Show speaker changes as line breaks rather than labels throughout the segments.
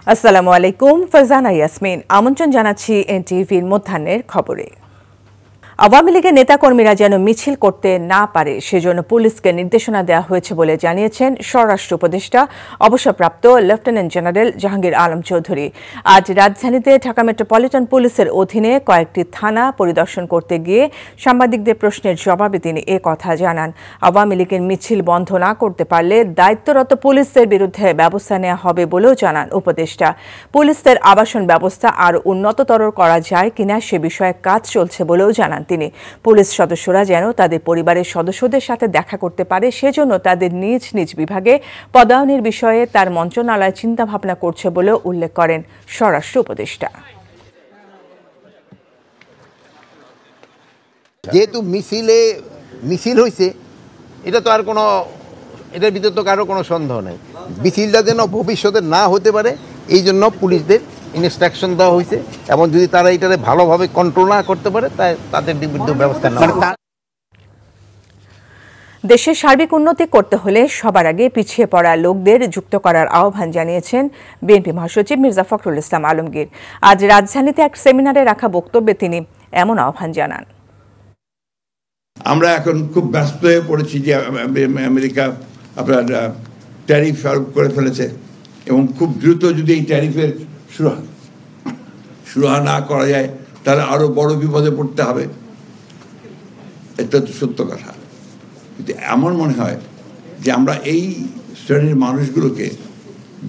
আসসালামু আলাইকুম, ফারজানা ইয়াসমিন আমন্ত্রণ জানাচ্ছি এনটিভির মধ্যাহ্নের খবরে। আওয়ামী লীগের নেতাকর্মীরা যেন মিছিল করতে না পারে সেজন্য পুলিশকে নির্দেশনা দেওয়া হয়েছে বলে জানিয়েছেন স্বরাষ্ট্র উপদেষ্টা অবসরপ্রাপ্ত লেফটেন্যান্ট জেনারেল জাহাঙ্গীর আলম চৌধুরী। আজ রাজধানীতে ঢাকা মেট্রোপলিটন পুলিশের অধীনে কয়েকটি থানা পরিদর্শন করতে গিয়ে সাংবাদিকদের প্রশ্নের জবাবে তিনি কথা জানান। আওয়ামী লীগের মিছিল বন্ধ না করতে পারলে দায়িত্বরত পুলিশদের বিরুদ্ধে ব্যবস্থা নেওয়া হবে বলেও জানান উপদেষ্টা। পুলিশদের আবাসন ব্যবস্থা আরও উন্নততর করা যায় কিনা সে বিষয়ে কাজ চলছে বলেও জানান তিনি। পুলিশ সদস্যরা যেন তাদের পরিবারের সদস্যদের সাথে দেখা করতে পারে সেজন্য তাদের নিজ নিজ বিভাগে পদায়নের বিষয়ে তার মন্ত্রণালয় চিন্তাভাবনা করছে বলেও উল্লেখ করেন স্বরাষ্ট্র উপদেষ্টা।
যেহেতু মিছিল হয়েছে, এটা তো আর কোনো, এটার ভিতরে তো কারো কোনো সন্দেহ নেই। মিছিলটা যেন ভবিষ্যতে না হতে পারে এই জন্য পুলিশদের ইনস্ট্রাকশন দেওয়া হয়েছে, এবং যদি তারা এটারে ভালোভাবে কন্ট্রোল না করতে পারে তাই তাদের বিরুদ্ধে ব্যবস্থা নেওয়া।
দেশের সার্বিক উন্নতি করতে হলে সবার আগে পিছিয়ে পড়া লোকদের যুক্ত করার আহ্বান জানিয়েছেন বিএনপি মহাসচিব মির্জা ফখরুল ইসলাম আলমগীর। আজ রাজধানীতে এক সেমিনারে রাখা বক্তব্যে তিনি এমন আহ্বান জানান।
আমরা এখন খুব ব্যস্ত হয়ে পড়েছি যে আমেরিকা আপনার ট্যারিফ আরোপ করে ফেলেছে, এবং খুব দ্রুত যদি এই ট্যারিফের সুরাহা না করা যায় তাহলে আরো বড় বিপদে পড়তে হবে। এটা তো সত্য কথা, কিন্তু এমন মনে হয় যে আমরা এই শ্রেণীর মানুষগুলোকে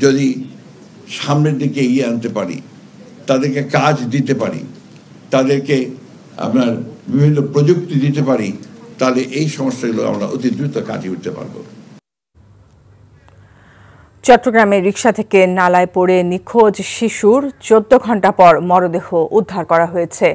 যদি সামনের দিকে এগিয়ে আনতে পারি, তাদেরকে কাজ দিতে পারি, তাদেরকে আপনার বিভিন্ন প্রযুক্তি দিতে পারি, তাহলে এই সমস্যাগুলো আমরা অতি দ্রুত কাটিয়ে উঠতে পারবো।
চট্টগ্রামের রিকশা থেকে নালায় পড়ে নিখোঁজ শিশুর 14 ঘণ্টা পর মরদেহ উদ্ধার করা হয়েছে।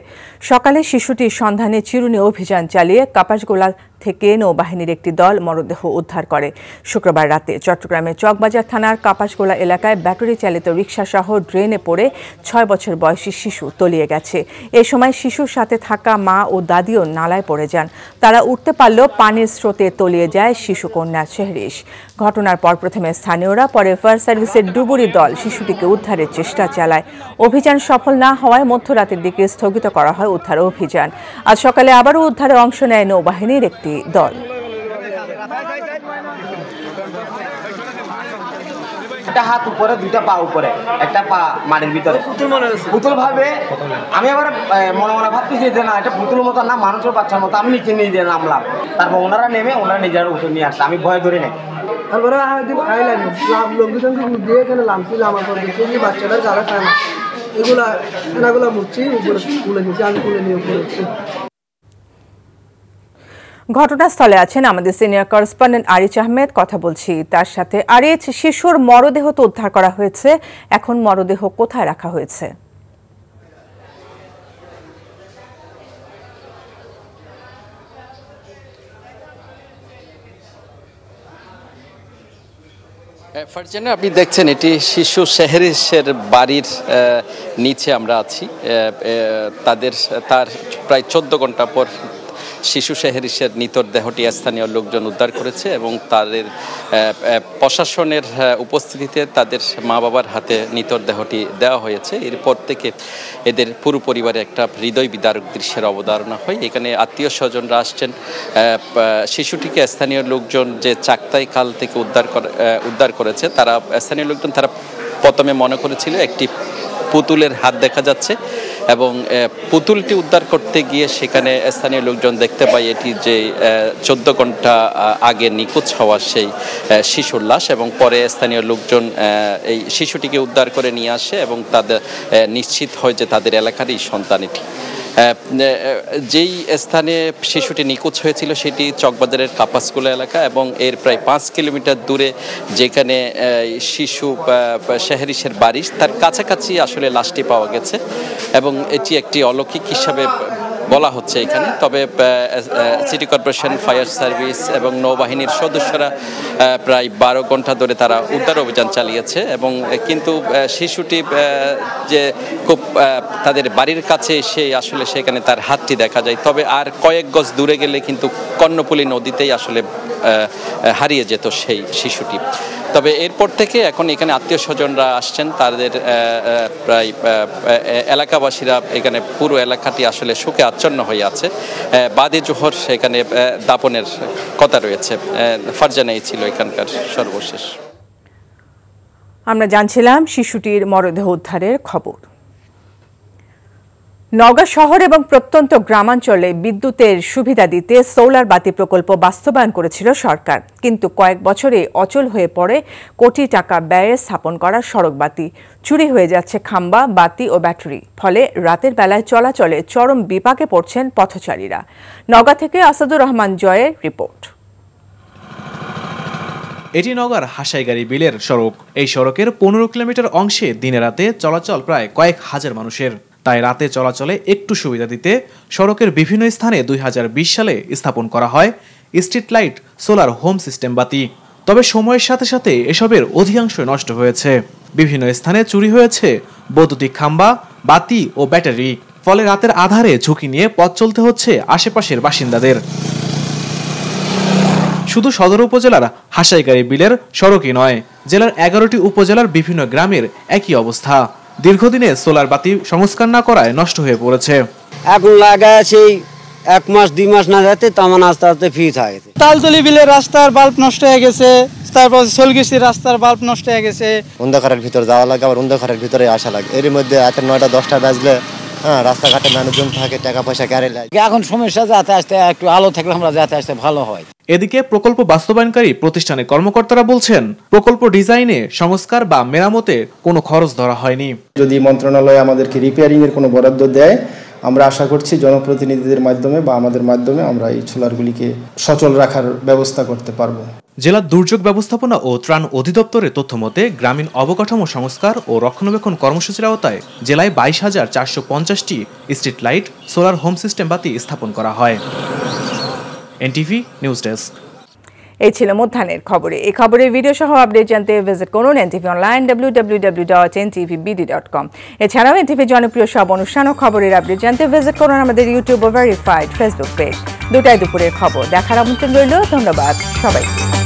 সকালে শিশুটির সন্ধানে চিরুনি অভিযান চালিয়ে কাপাসগোলা থেকে নৌবাহিনীর একটি দল মরদেহ উদ্ধার করে। শুক্রবার রাতে চট্টগ্রামের চকবাজার থানার কাপাসগোলা এলাকায় ব্যাটারি চালিত রিকশাসহ ড্রেনে পড়ে 6 বছর বয়সী শিশু তলিয়ে গেছে। এ সময় শিশুর সাথে থাকা মা ও দাদিও নালায় পড়ে যান। তারা উঠতে পারলেও পানির স্রোতে তলিয়ে যায় শিশুকন্যা চেহরিশ। ঘটনার পর প্রথমে স্থানীয়রা, পরে ফায়ার সার্ভিসের ডুবুরি দল শিশুটিকে উদ্ধারের চেষ্টা চালায়। অভিযান সফল না হওয়ায় মধ্যরাতের দিকে স্থগিত করা হয় উদ্ধার অভিযান। আজ সকালে আবারও উদ্ধারে অংশ নেয় নৌবাহিনীর একটি দল।
একটা হাত উপরে, দুইটা পা উপরে, একটা পা মাটির ভিতরে পুতুল ভাবে। আমি আবার মনে মনে ভাবতেছি যে না, এটা পুতুল মতো না, মানুষের বাচ্চার মতো। আমি নিচে নিয়ে নামলাম, তারপর ওনারা নেমে ওনারা নিজেরা উঠে নিয়ে আসছে। আমি ভয় ধরে নেই।
তারপরে লোকজনকে দিয়ে এখানে নামছিল। আমার পর দেখছি যে বাচ্চারা যারা খায় না এগুলা বুঝছি, উপরে তুলে দিয়েছি, আমি তুলে নিয়ে পড়েছি।
ঘটনাস্থলে আছেন আমাদের সিনিয়র করেসপন্ডেন্ট আরিচ আহমেদ, কথা বলছি তার সাথে। আরিচ, শিশুর মরদেহ তো উদ্ধার করা হয়েছে, এখন মরদেহ কোথায় রাখা হয়েছে?
ফারজানা, আপনি দেখছেন এটি শিশু শেহরিশের বাড়ির নিচে আমরা আছি। তার প্রায় 14 ঘন্টা পর শিশু শেহরিশের নিতর দেহটি স্থানীয় লোকজন উদ্ধার করেছে, এবং তাদের প্রশাসনের উপস্থিতিতে তাদের মা বাবার হাতে নিতর দেহটি দেওয়া হয়েছে। এরপর থেকে এদের পুরো পরিবারে একটা হৃদয় বিদারক দৃশ্যের অবতারণা হয়। এখানে আত্মীয় স্বজনরা আসছেন। শিশুটিকে স্থানীয় লোকজন যে চাকতাই খাল থেকে উদ্ধার করেছে, স্থানীয় লোকজন তারা প্রথমে মনে করেছিল একটি পুতুলের হাত দেখা যাচ্ছে, এবং পুতুলটি উদ্ধার করতে গিয়ে সেখানে স্থানীয় লোকজন দেখতে পায় এটি যে 14 ঘন্টা আগে নিখোঁজ হওয়া সেই শিশুর লাশ, এবং পরে স্থানীয় লোকজন এই শিশুটিকে উদ্ধার করে নিয়ে আসে, এবং তাদের নিশ্চিত হয় যে তাদের এলাকারই সন্তান এটি। যেই স্থানে শিশুটি নিখোঁজ হয়েছিল সেটি চকবাজারের কাপাসগোলা এলাকা, এবং এর প্রায় 5 কিলোমিটার দূরে যেখানে শিশু শেহরিশের বাড়ি, তার কাছাকাছি আসলে লাশটি পাওয়া গেছে, এবং এটি একটি অলৌকিক হিসাবে বলা হচ্ছে এখানে। তবে সিটি কর্পোরেশন, ফায়ার সার্ভিস এবং নৌবাহিনীর সদস্যরা প্রায় 12 ঘন্টা ধরে তারা উদ্ধার অভিযান চালিয়েছে, এবং কিন্তু শিশুটি যে খুব তাদের বাড়ির কাছে এসে আসলে সেখানে তার হাতটি দেখা যায়। তবে আর কয়েক গজ দূরে গেলে কিন্তু কর্ণফুলী নদীতেই আসলে হারিয়ে যেত সেই শিশুটি। তবে এরপর থেকে এখন এখানে আত্মীয় স্বজনরা আসছেন, তাদের প্রায় এলাকাবাসীরা এখানে পুরো এলাকাটি আসলে শোকে আচ্ছন্ন হয়ে আছে। বাদে জোহর এখানে দাপনের কথা রয়েছে। ফারজানা এই ছিল এখানকার সর্বশেষ।
আমরা জানছিলাম শিশুটির মরদেহ উদ্ধারের খবর। নওগাঁ শহর এবং প্রত্যন্ত গ্রামাঞ্চলে বিদ্যুতের সুবিধা দিতে সোলার বাতি প্রকল্প বাস্তবায়ন করেছিল সরকার, কিন্তু কয়েক বছরে অচল হয়ে পড়ে কোটি টাকা ব্যয়ে স্থাপন করা সড়ক বাতি। চুরি হয়ে যাচ্ছে খাম্বা, বাতি ও ব্যাটারি, ফলে রাতের বেলায় চলাচলে চরম বিপাকে পড়ছেন পথচারীরা। নওগাঁ থেকে আসাদুর রহমান জয়ের রিপোর্ট।
এটি নওগাঁর হাসাইগাড়ি বিলের সড়ক। এই সড়কের 15 কিলোমিটার অংশে দিনে রাতে চলাচল প্রায় কয়েক হাজার মানুষের। তাই রাতে চলাচলে একটু সুবিধা দিতে সড়কের বিভিন্ন স্থানে 2020 সালে স্থাপন করা হয় street light solar home system বাতি। তবে সময়ের সাথে সাথে এসবের অধিকাংশ নষ্ট হয়েছে। বিভিন্ন স্থানে চুরি হয়েছে বৈদ্যুতিক খাম্বা, বাতি ও ব্যাটারি, ফলে রাতের আধারে ঝুঁকি নিয়ে পথ চলতে হচ্ছে আশেপাশের বাসিন্দাদের। শুধু সদর উপজেলার হাসাইগাড়ি বিলের সড়কই নয়, জেলার 11টি উপজেলার বিভিন্ন গ্রামের একই অবস্থা। দীর্ঘদিনে সোলার বাতি সংস্কার না করায় নষ্ট হয়ে পড়েছে।
এখন লাগায় সেই 1 মাস 2 মাস না যেতে তেমন আস্তে আস্তে ফিট হয়ে গেছে।
তালতলি বিলের রাস্তার বাল্ব নষ্ট হয়ে গেছে, তারপর সলগিসি রাস্তার বাল্ব নষ্ট হয়ে গেছে।
অন্ধকারের ভিতর যাওয়া লাগে, আবার অন্ধকারের ভিতরে আসা লাগে। এর মধ্যে রাতের 9টা 10টা বাজলে রাস্তাঘাটে মানুষজন থাকে, টাকা পয়সা ক্যারে লাগে।
এখন সমস্যা যাতে আসতে একটু আলো থাকলে আমরা যাতে আসতে ভালো হয়।
এদিকে প্রকল্প বাস্তবায়নকারী প্রতিষ্ঠানের কর্মকর্তারা বলছেন, প্রকল্প ডিজাইনে সংস্কার বা মেরামতের কোনো খরচ ধরা হয়নি।
যদি মন্ত্রণালয় আমাদেরকে রিপেয়ারিং এর কোনো বরাদ্দ দেয়, আমরা আশা করছি জনপ্রতিনিধিদের মাধ্যমে বা আমাদের মাধ্যমে আমরা এই সোলারগুলিকে সচল রাখার ব্যবস্থা করতে পারবো।
জেলা দুর্যোগ ব্যবস্থাপনা ও ত্রাণ অধিদপ্তরের তথ্য মতে গ্রামীণ অবকাঠামো সংস্কার ও রক্ষণাবেক্ষণ কর্মসূচির আওতায় জেলায় 22,450টি street light solar home system বাতি স্থাপন করা হয়। NTV news desk.
এই ছিল মধ্যাহ্নের খবরে। এই খবরের ভিডিও সহ আপডেট জানতে ভিজিট করুন এনটিভি অনলাইন www.ntvbd.com। এছাড়াও এনটিভি জনপ্রিয় সব অনুষ্ঠান ও খবরের আপডেট জানতে ভিজিট করুন আমাদের ইউটিউব ও ভেরিফাইড ফেসবুক পেজ। দুপুরের খবর দেখার আমন্ত্রণ রইল। ধন্যবাদ সবাইকে।